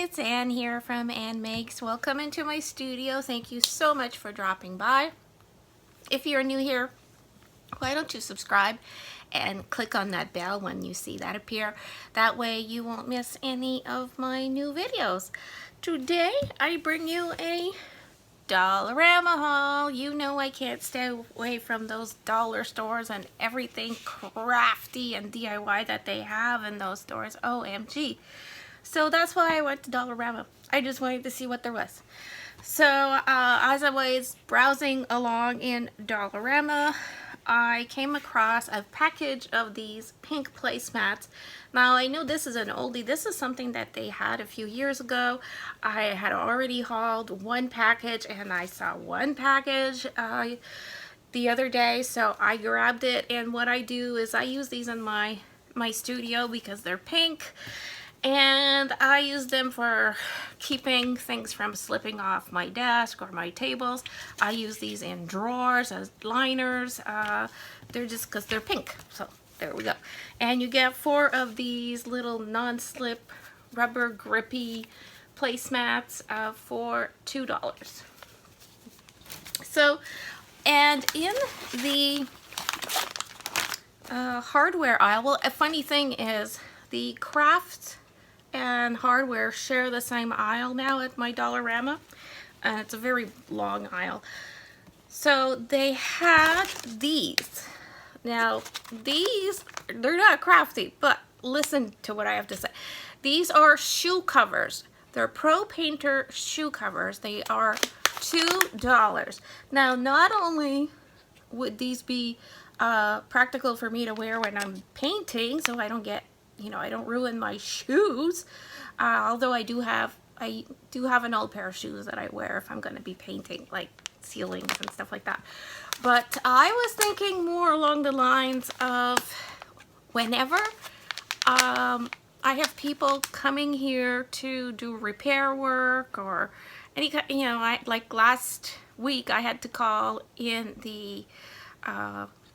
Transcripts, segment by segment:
it's Ann here from Annmakes. Welcome into my studio. Thank you so much for dropping by. If you're new here, why don't you subscribe and click on that bell when you see that appear. That way you won't miss any of my new videos. Today I bring you a Dollarama haul. You know I can't stay away from those dollar stores and everything crafty and DIY that they have in those stores. OMG. So that's why I went to Dollarama. I just wanted to see what there was. So as I was browsing along in Dollarama, I came across a package of these pink placemats. Now I know this is an oldie. This is something that they had a few years ago. I had already hauled one package and I saw one package the other day, so I grabbed it, and what I do is I use these in my studio because they're pink. And I use them for keeping things from slipping off my desk or my tables. I use these in drawers as liners. They're just because they're pink. So there we go. And you get 4 of these little non-slip rubber grippy placemats for $2. So, and in the hardware aisle, well, a funny thing is the craft and hardware share the same aisle now at my Dollarama, and it's a very long aisle. So they had these. Now these, they're not crafty, but listen to what I have to say. These are shoe covers. They're Pro Painter shoe covers. They are $2. Now not only would these be practical for me to wear when I'm painting, so I don't get, I don't ruin my shoes. Although I do have an old pair of shoes that I wear if I'm going to be painting, like ceilings and stuff like that. But I was thinking more along the lines of whenever I have people coming here to do repair work or any, like last week I had to call in the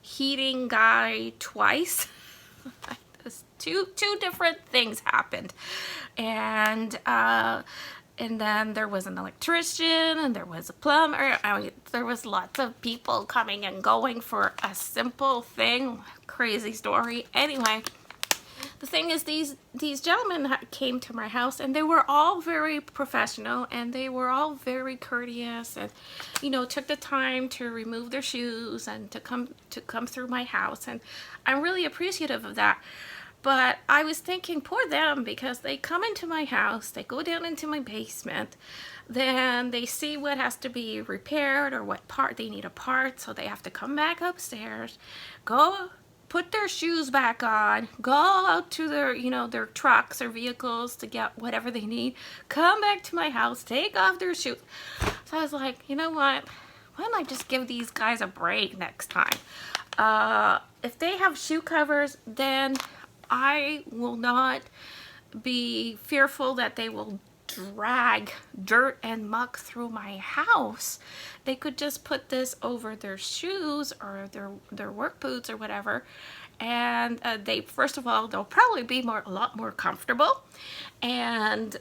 heating guy twice. Two different things happened, and then there was an electrician and there was a plumber. There was lots of people coming and going for a simple thing. Crazy story. Anyway, the thing is, these gentlemen came to my house and they were all very professional and they were all very courteous and took the time to remove their shoes and to come through my house, and I'm really appreciative of that. But I was thinking, poor them, because they come into my house, they go down into my basement, then they see what has to be repaired or what part they need a part, so they have to come back upstairs, go put their shoes back on, go out to their, their trucks or vehicles to get whatever they need, come back to my house, take off their shoes. So I was like, you know what? Why don't I just give these guys a break next time? If they have shoe covers, then I will not be fearful that they will drag dirt and muck through my house. They could just put this over their shoes or their work boots or whatever, and they, first of all, they'll probably be a lot more comfortable, and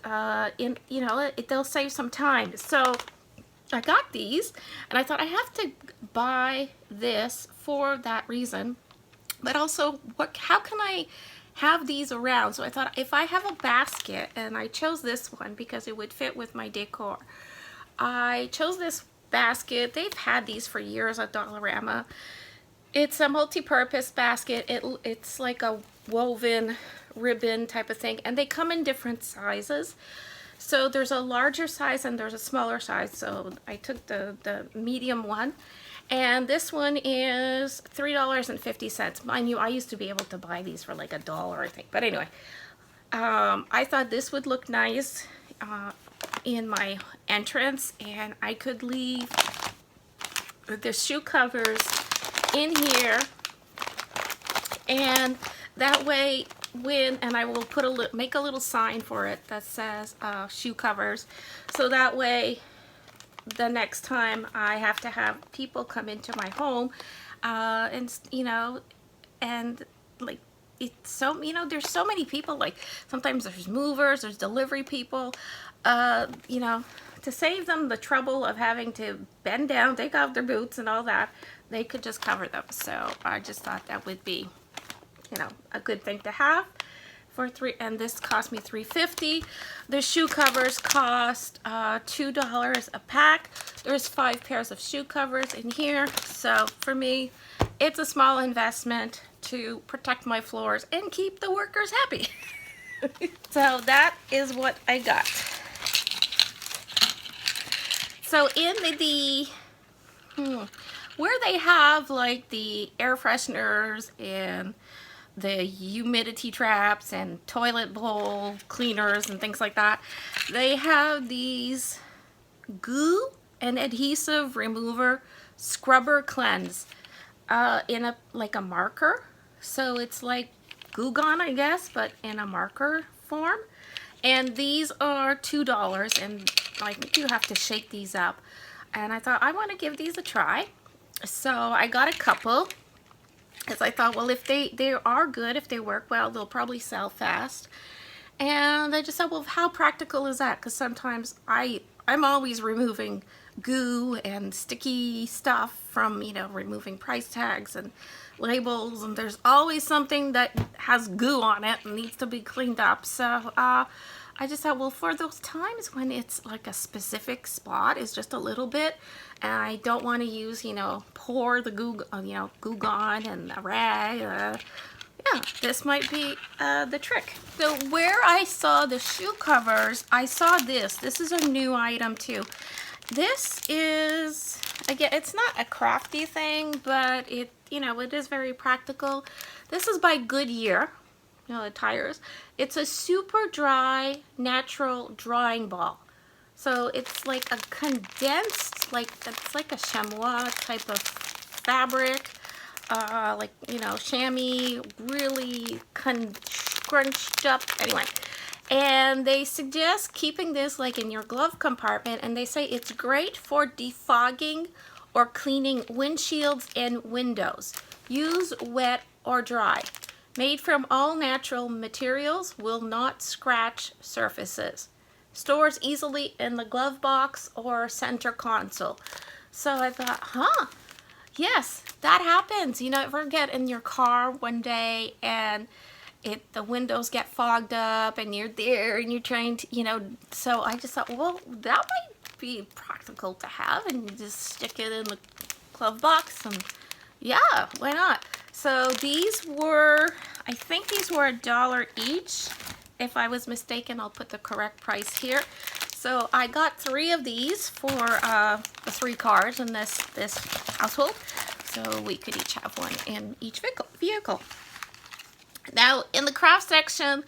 they'll save some time. So I got these, and I thought I have to buy this for that reason, but also how can I have these around? So I thought, if I have a basket, and I chose this one because it would fit with my decor. I chose this basket. They've had these for years at Dollarama. It's a multi-purpose basket. It's like a woven ribbon type of thing, and they come in different sizes. So there's a larger size and there's a smaller size. So I took the medium one. And this one is $3.50. Mind you, I used to be able to buy these for like $1, I think. But anyway, I thought this would look nice in my entrance, and I could leave the shoe covers in here, and that way and I will make a little sign for it that says shoe covers, so that way the next time I have to have people come into my home and like it's so, you know, there's so many people, like sometimes there's movers, there's delivery people, you know, to save them the trouble of having to bend down, take off their boots and all that, they could just cover them. So I just thought that would be, you know, a good thing to have for and this cost me $3.50. The shoe covers cost $2 a pack. There's 5 pairs of shoe covers in here. So for me, it's a small investment to protect my floors and keep the workers happy. So that is what I got. So in the where they have like the air fresheners and the humidity traps and toilet bowl cleaners and things like that, they have these goo and adhesive remover scrubber cleanse in a like a marker. So it's like Goo Gone, I guess, but in a marker form. And these are $2, and like you have to shake these up. And I thought I want to give these a try. So I got a couple, because I thought, well, if they are good, if they work well, they'll probably sell fast. And I just thought, well, how practical is that? Because sometimes I'm always removing goo and sticky stuff from, you know, removing price tags and labels, and there's always something that has goo on it and needs to be cleaned up. So I just thought, well, for those times when it's like a specific spot is just a little bit, and I don't want to use, you know, pour the goo, you know, Goo Gone and a rag. Yeah, this might be the trick. So where I saw the shoe covers, I saw this. This is a new item too. This is, again, it's not a crafty thing, but it, you know, it is very practical. This is by Goodyear, you know, the tires. It's a super dry, natural drying ball. So it's like a condensed, like, it's like a chamois type of fabric, like, you know, chamois, really scrunched up, anyway. And they suggest keeping this like in your glove compartment, and they say it's great for defogging or cleaning windshields and windows. Use wet or dry. Made from all natural materials, will not scratch surfaces. Stores easily in the glove box or center console. So I thought, huh, yes, that happens. You know, ever get in your car one day and the windows get fogged up and you're there and you're trying to, you know, so I just thought, well, that might be practical to have, and you just stick it in the glove box, and yeah, why not? So these were, I think these were $1 each. If I was mistaken, I'll put the correct price here. So I got 3 of these for the 3 cars in this household. So we could each have one in each vehicle. Now, in the craft section,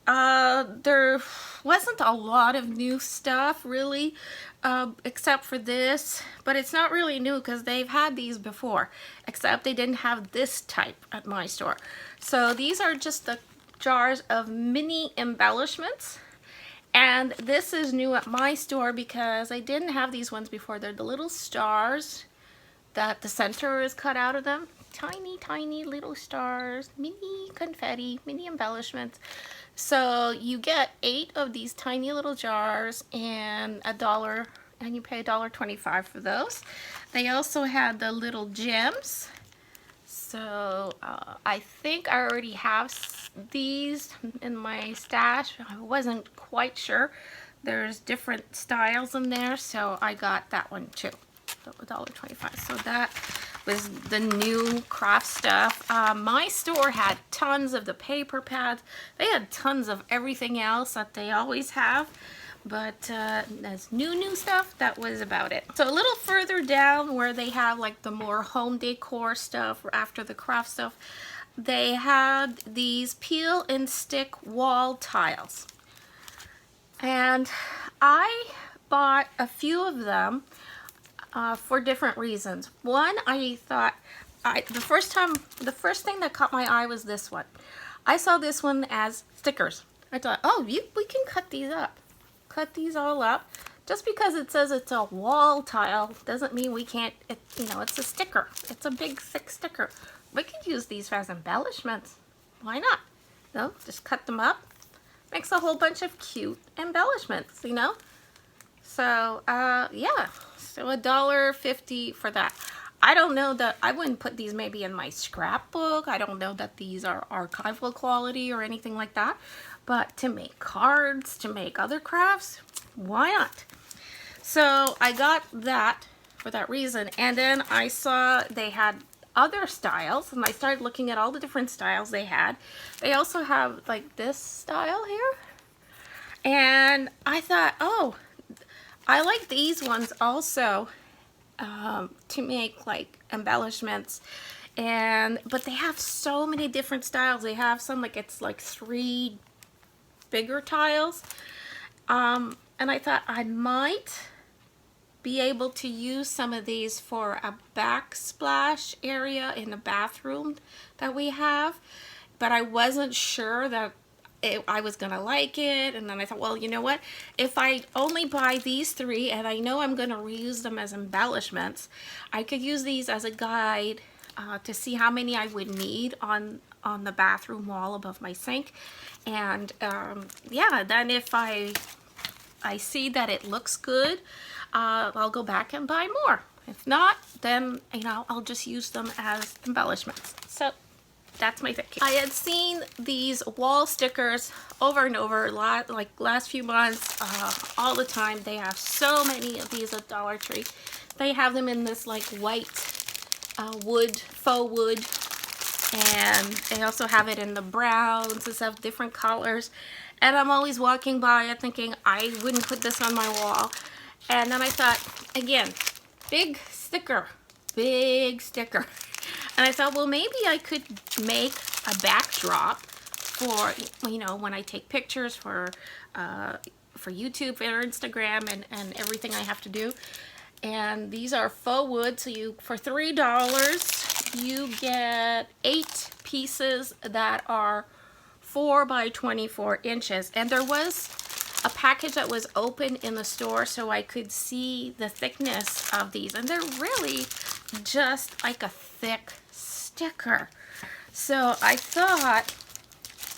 there wasn't a lot of new stuff, really, except for this. But it's not really new because they've had these before, except they didn't have this type at my store. So these are just the jars of mini embellishments. And this is new at my store because I didn't have these ones before. They're the little stars that the center is cut out of them. Tiny, tiny little stars, mini confetti, mini embellishments. So you get 8 of these tiny little jars and $1, and you pay $1.25 for those. They also had the little gems. So I think I already have these in my stash. I wasn't quite sure. There's different styles in there, so I got that one too. So $1.25. So that was the new craft stuff. My store had tons of the paper pads. They had tons of everything else that they always have. But as new stuff, that was about it. So a little further down where they have like the more home decor stuff after the craft stuff, they had these peel and stick wall tiles. And I bought a few of them for different reasons. One, I thought, the first thing that caught my eye was this one. I saw this one as stickers. I thought, oh, we can cut these up. Cut these all up. Just because it says it's a wall tile doesn't mean we can't, you know, it's a sticker. It's a big thick sticker. We could use these as embellishments. why not? No, just cut them up. Makes a whole bunch of cute embellishments, you know? So, yeah. So $1.50 for that. I don't know that, I wouldn't put these maybe in my scrapbook. I don't know that these are archival quality or anything like that. But to make cards, to make other crafts, why not? So I got that for that reason. And then I saw they had other styles, and I started looking at all the different styles they had. They also have like this style here. And I thought, oh, I like these ones also. To make like embellishments, but they have so many different styles. They have some like it's like 3 bigger tiles, and I thought I might be able to use some of these for a backsplash area in the bathroom that we have, but I wasn't sure that I was gonna like it. And then I thought, well, you know what, if I only buy these 3 and I know I'm gonna reuse them as embellishments, I could use these as a guide to see how many I would need on the bathroom wall above my sink. And yeah, then if I see that it looks good, I'll go back and buy more. If not, then, you know, I'll just use them as embellishments. So that's my thinking. I had seen these wall stickers over and over, like last few months, all the time. They have so many of these at Dollar Tree. They have them in this like white wood, faux wood, and they also have it in the browns and stuff, different colors. And I'm always walking by it thinking I wouldn't put this on my wall. And then I thought, again, big sticker. And I thought, well, maybe I could make a backdrop for, you know, when I take pictures for YouTube, for Instagram, and everything I have to do. And these are faux wood, so for $3, you get 8 pieces that are 4 by 24 inches. And there was a package that was open in the store so I could see the thickness of these. And they're really just like a thick sticker. So I thought,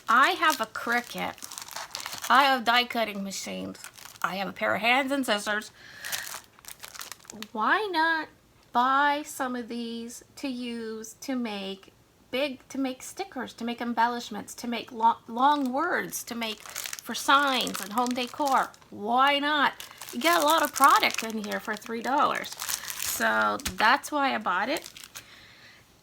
I have a Cricut, I have die cutting machines, I have a pair of hands and scissors. Why not buy some of these to use to make stickers, to make embellishments, to make long words, to make for signs and home decor? Why not? You get a lot of product in here for $3. So that's why I bought it.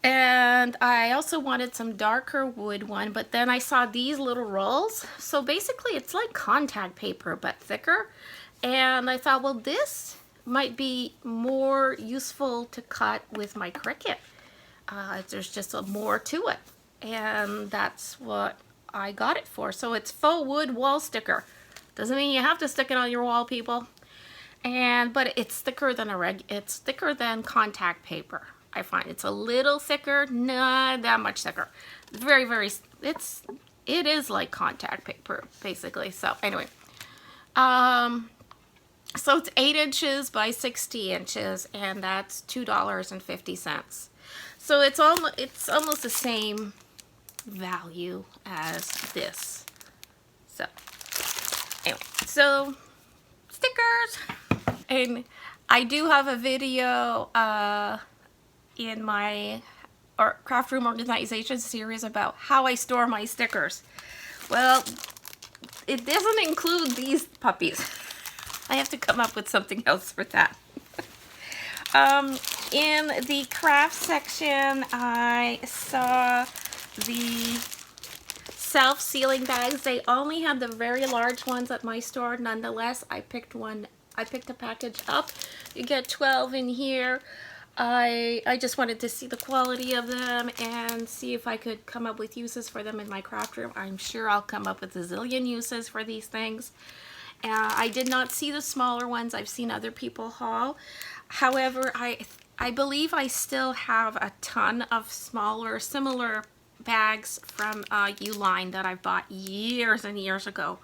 And I also wanted some darker wood one, but then I saw these little rolls. So basically it's like contact paper, but thicker. And I thought, well, this might be more useful to cut with my Cricut. There's just more to it. And that's what I got it for. So it's faux wood wall sticker. Doesn't mean you have to stick it on your wall, people. But it's thicker than it's thicker than contact paper. I find it's a little thicker, not that much thicker. Very, very, it is like contact paper, basically. So anyway, so it's 8 inches by 60 inches, and that's $2.50. So it's almost the same value as this. So anyway, so stickers. And I do have a video in my craft room organization series about how I store my stickers. Well, it doesn't include these puppies. I have to come up with something else for that. In the craft section, I saw the self-sealing bags. They only had the very large ones at my store. Nonetheless, I picked a package up. You get 12 in here. I just wanted to see the quality of them and see if I could come up with uses for them in my craft room. I'm sure I'll come up with a zillion uses for these things. I did not see the smaller ones. I've seen other people haul. However, I believe I still have a ton of similar bags from Uline that I bought years and years ago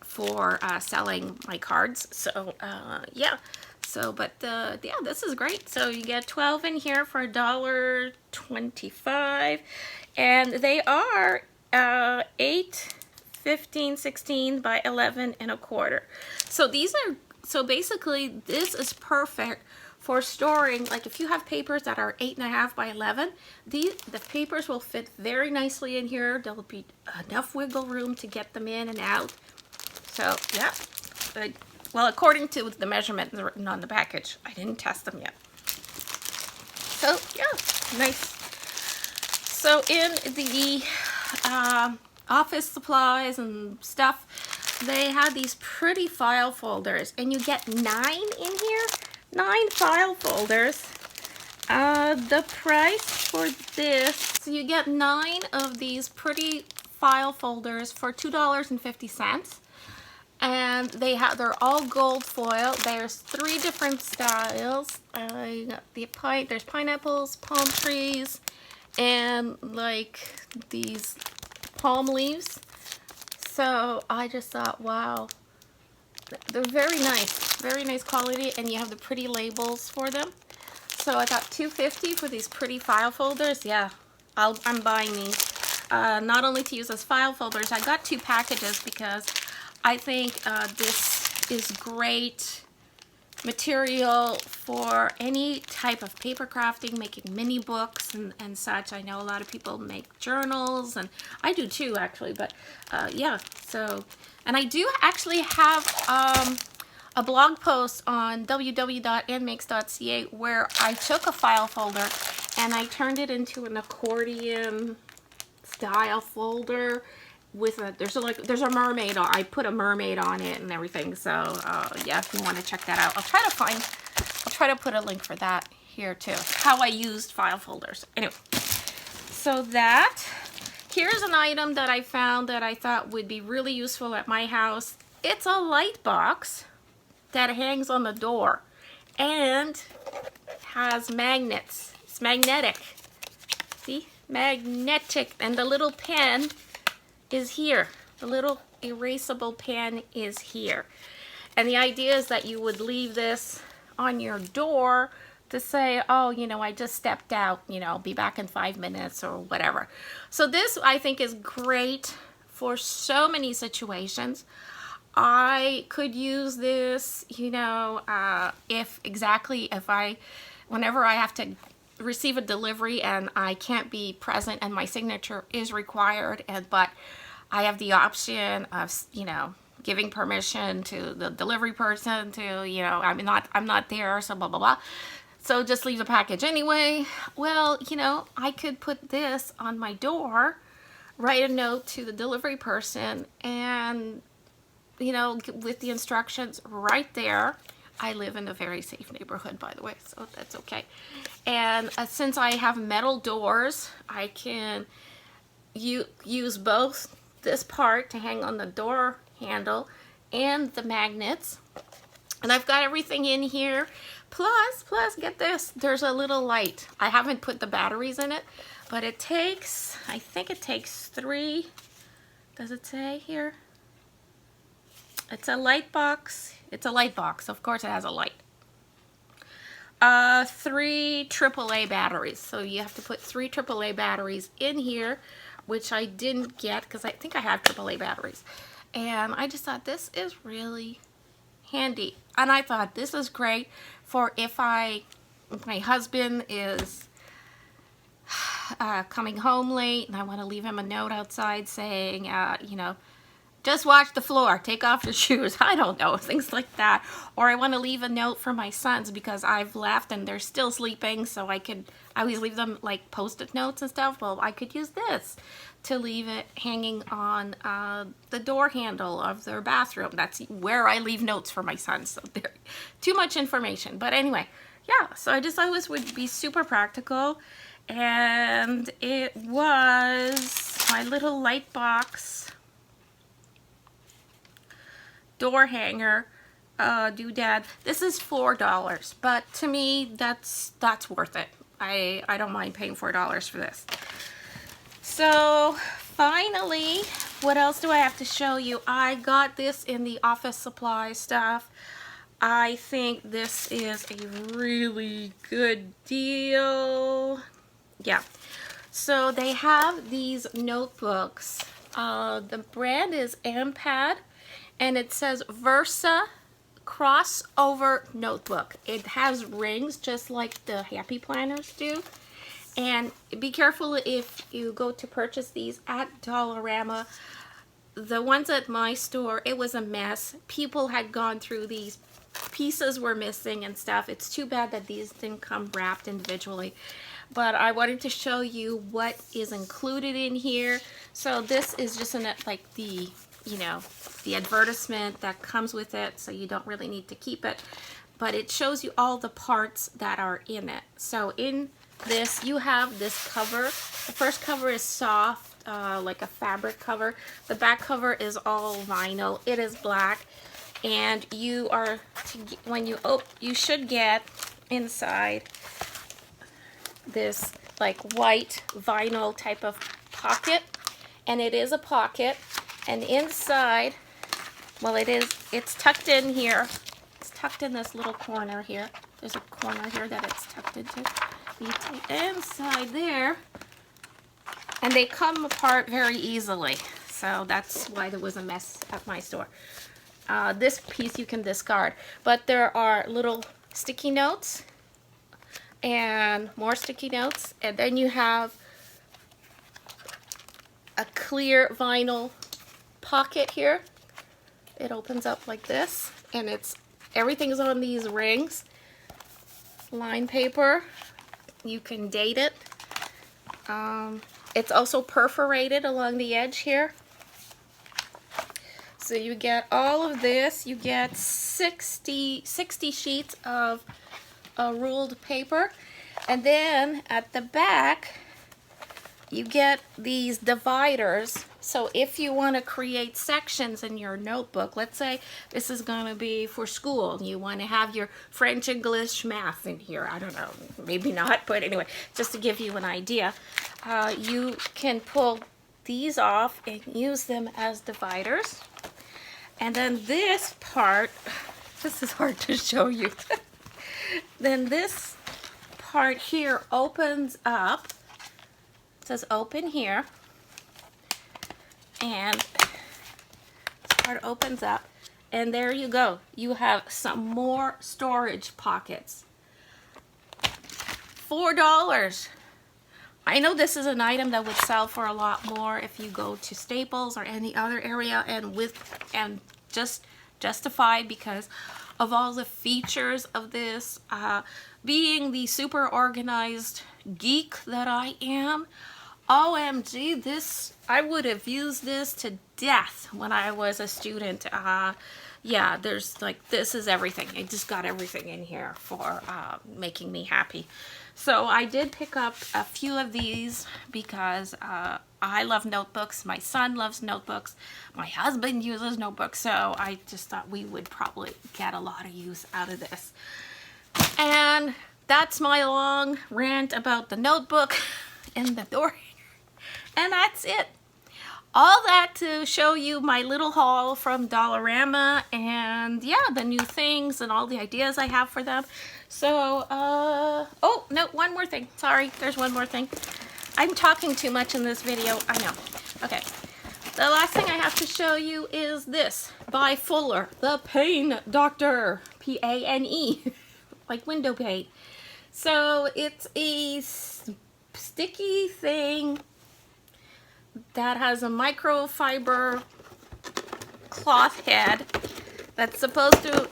for selling my cards. So yeah. So, but yeah, this is great. So you get 12 in here for $1.25, and they are 8, 15, 16 by 11 and a quarter. So these are, so basically this is perfect for storing, like if you have papers that are 8.5 by 11, the papers will fit very nicely in here. There'll be enough wiggle room to get them in and out. So yeah, well, according to the measurements written on the package, I didn't test them yet. So yeah, nice. So in the office supplies and stuff, they had these pretty file folders, and you get 9 in here. 9 file folders. The price for this, so you get 9 of these pretty file folders for $2.50, and they're all gold foil. There's 3 different styles. There's pineapples, palm trees, and like these palm leaves. So I just thought, wow, they're very nice quality, and you have the pretty labels for them. So I got $2.50 for these pretty file folders. Yeah, I'm buying these. Not only to use as file folders, I got 2 packages because I think this is great material for any type of paper crafting, making mini books and such. I know a lot of people make journals, and I do too actually, but yeah, so, and I do actually have a blog post on www.annmakes.ca where I took a file folder and I turned it into an accordion style folder with a, there's a mermaid on, I put a mermaid on it and everything. So yeah, if you want to check that out, I'll try to put a link for that here too, how I used file folders. Anyway, so that, here's an item that I found that I thought would be really useful at my house. It's a light box that hangs on the door and has magnets. It's magnetic. See? Magnetic. And the little pen is here. The little erasable pen is here. And the idea is that you would leave this on your door to say, oh, you know, I just stepped out, you know, I'll be back in 5 minutes or whatever. So this, I think, is great for so many situations. I could use this, you know, whenever I have to receive a delivery and I can't be present and my signature is required, but I have the option of, you know, giving permission to the delivery person to, you know, I'm not there, so blah, blah, blah. So just leave the package anyway. Well, you know, I could put this on my door, write a note to the delivery person, and, you know, with the instructions right there. I live in a very safe neighborhood, by the way, so that's okay. And since I have metal doors, I can use both this part to hang on the door handle and the magnets. And I've got everything in here. Plus, get this, there's a little light. I haven't put the batteries in it, but it takes, I think it takes 3, does it say here? It's a light box. It's a light box. Of course it has a light. 3 AAA batteries. So you have to put 3 AAA batteries in here, which I didn't get because I think I have AAA batteries. And I just thought this is really handy. And I thought this is great for if my husband is coming home late and I want to leave him a note outside saying, you know, just watch the floor, take off your shoes, I don't know, things like that. Or I want to leave a note for my sons because I've left and they're still sleeping, so I always leave them like post-it notes and stuff. Well, I could use this to leave it hanging on the door handle of their bathroom. That's where I leave notes for my sons, so they're too much information. But anyway, yeah, so I just thought this would be super practical. And it was my little light box door hanger doodad. This is $4, but to me that's worth it. I don't mind paying $4 for this. So finally, what else do I have to show you? I got this in the office supply stuff. I think this is a really good deal. Yeah. So they have these notebooks The brand is Ampad, and it says Versa crossover notebook. It has rings just like the Happy Planners do. And be careful if you go to purchase these at Dollarama. The ones at my store, it was a mess. People had gone through these. Pieces were missing and stuff. It's too bad that these didn't come wrapped individually. But I wanted to show you what is included in here. So this is just like the, you know, the advertisement that comes with it, so you don't really need to keep it. But it shows you all the parts that are in it. So in this, you have this cover. The first cover is soft, like a fabric cover. The back cover is all vinyl. It is black. And you are, when you open, you should get inside this like white vinyl type of pocket, and it is a pocket, and inside, well, it's tucked in here. It's tucked in this little corner here. There's a corner here that it's tucked into. You take inside there, and they come apart very easily. So that's why there was a mess at my store. This piece you can discard, but there are little sticky notes and more sticky notes, and then you have a clear vinyl pocket here. It opens up like this, and everything's on these rings. Line paper, you can date it. It's also perforated along the edge here. So you get all of this. You get 60 sheets of ruled paper, and then at the back you get these dividers. So if you want to create sections in your notebook, let's say this is going to be for school, you want to have your French, English, math in here. I don't know, maybe not, but anyway, just to give you an idea, you can pull these off and use them as dividers. And then this part, this is hard to show you. Then this part here opens up. It says open here. And this part opens up. And there you go. You have some more storage pockets. $4. I know this is an item that would sell for a lot more if you go to Staples or any other area, and just justified because of all the features of this. Being the super organized geek that I am, OMG, I would have used this to death when I was a student. Yeah, there's like, this is everything. I just got everything in here for making me happy. So I did pick up a few of these because I love notebooks. My son loves notebooks. My husband uses notebooks. So I just thought we would probably get a lot of use out of this. And that's my long rant about the notebook and the door. And that's it. All that to show you my little haul from Dollarama, and yeah, the new things and all the ideas I have for them. So, oh, no, one more thing. Sorry, there's one more thing. I'm talking too much in this video. I know. Okay. The last thing I have to show you is this by Fuller, the Pain Doctor, P-A-N-E, like window paint. So it's a sticky thing that has a microfiber cloth head that's supposed to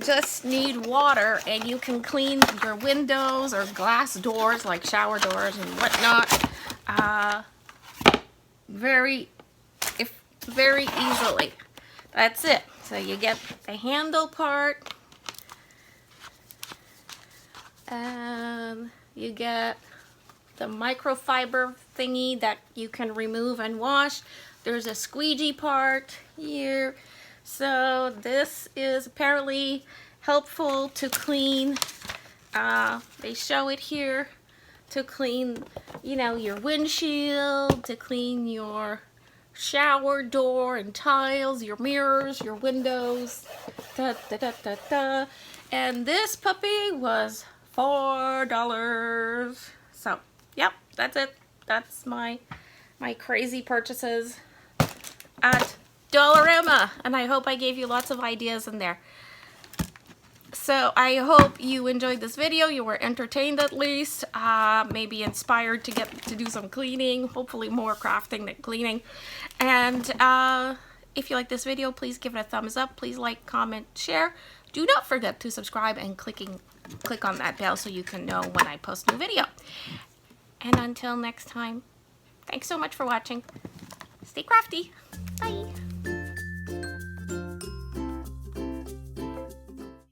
just need water, and you can clean your windows or glass doors like shower doors and whatnot very easily. That's it. So you get the handle part, and you get the microfiber thingy that you can remove and wash. There's a squeegee part here. So this is apparently helpful to clean. They show it here to clean, you know, your windshield, to clean your shower door and tiles, your mirrors, your windows. And this puppy was $4. So, yep, that's it. That's my my crazy purchases at Dollarama, and I hope I gave you lots of ideas in there. So I hope you enjoyed this video. You were entertained at least, maybe inspired to get to do some cleaning, hopefully more crafting than cleaning. And if you like this video, please give it a thumbs up. Please like, comment, share. Do not forget to subscribe and click on that bell so you can know when I post a new video. And until next time, thanks so much for watching. Stay crafty. Bye.